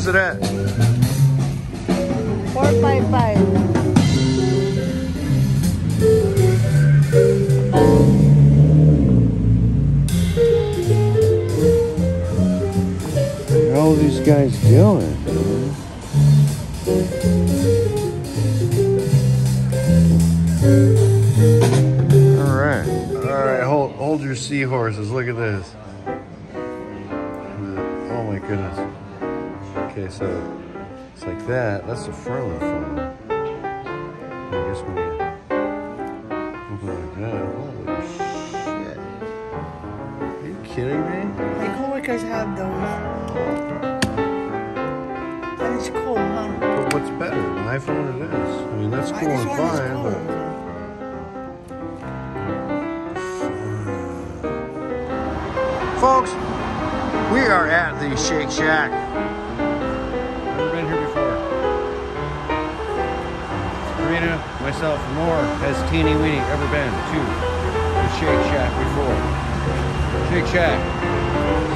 is it at? 455. What are all these guys doing? Alright, hold your seahorses. Look at this. Oh my goodness. Okay, so it's like that. That's the front of the phone. I guess we need something like that. Holy shit. Are you kidding me? My coworkers have those. And it's cool, huh? But what's better, an iPhone or this? I mean, that's cool and fine, but... Folks, we are at the Shake Shack. Never been here before. Carina, myself, nor has Teenee Weenee ever been to the Shake Shack before. Shake Shack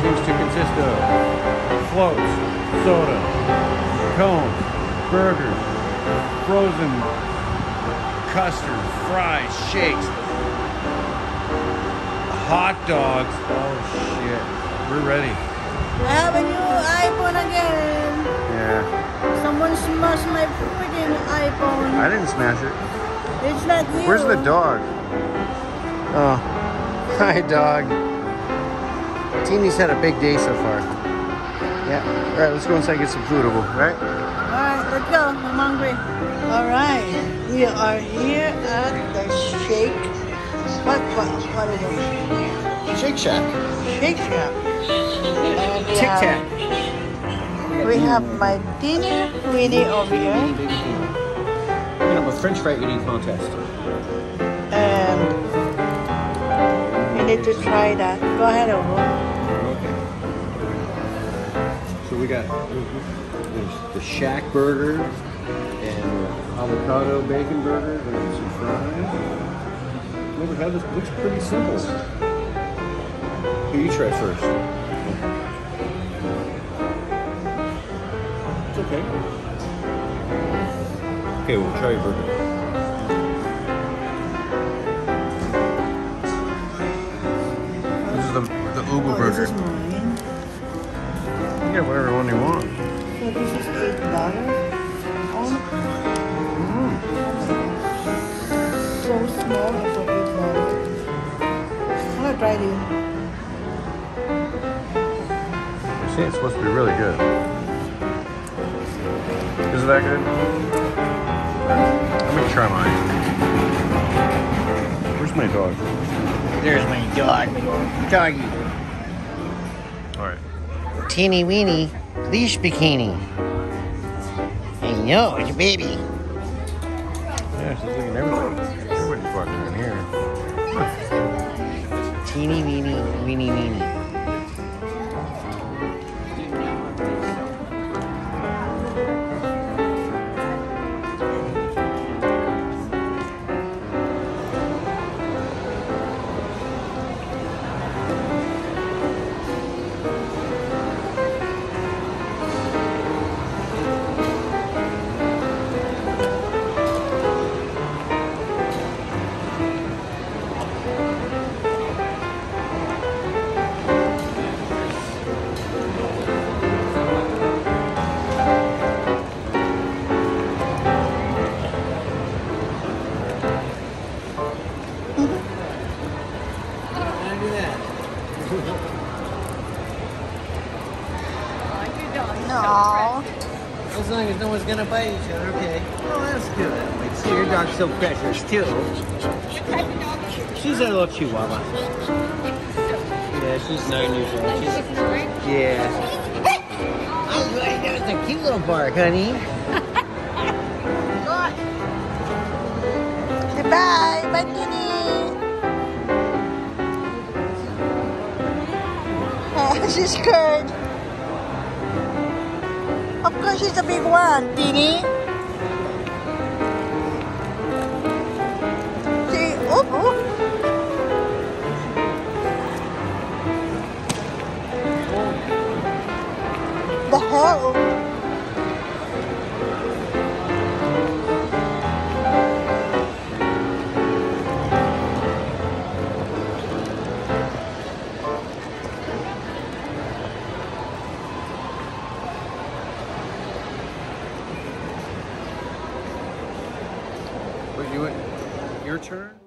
seems to consist of floats, soda, cones, burgers, frozen custards, fries, shakes, hot dogs. Oh shit, we're ready. I have a new iPhone again. Yeah. Someone smashed my freaking iPhone. I didn't smash it. It's not you. Where's the dog? Oh, hi dog. Teenie's had a big day so far. Yeah. All right, let's go inside and get some foodable, right? Alright, let's go. I'm hungry. Alright, we are here at the Shake. What is it? Shake Shack. Shake Shack. And Tic Tac. we have my Teenee Weenee over here. We're gonna have a French fry eating contest. And we need to try that. Go ahead, Ovo. Okay. So we got there's the Shack burger and avocado bacon burger and some fries. Never had this. Looks pretty simple. Who you try first? It's okay. Okay, we'll try your burger. This is the Ubu burger. This is mine. You get whatever one you want. So this is $8. So small for $8. I'm gonna try this. You see, it's supposed to be really good. Is it that good? Let me try mine. Where's my dog? There's my dog. Doggy. Alright. Teenee Weenee. Leash bikini. I know, it's a baby. Yeah, she's looking everybody. Everybody's walking in here. Teenee Weenee, Weenie Weenie. No. As long as no one's gonna bite each other, okay. Oh, that's good. Like, see, your dog's so precious, too. She's a little chihuahua. Yeah, she's 9 years old. Yeah. Oh, good. That was a cute little bark, honey. Goodbye, bye, Teenee. She's scared. Of course, she's a big one, Teenee. See, oh. The hell? Wait, your turn?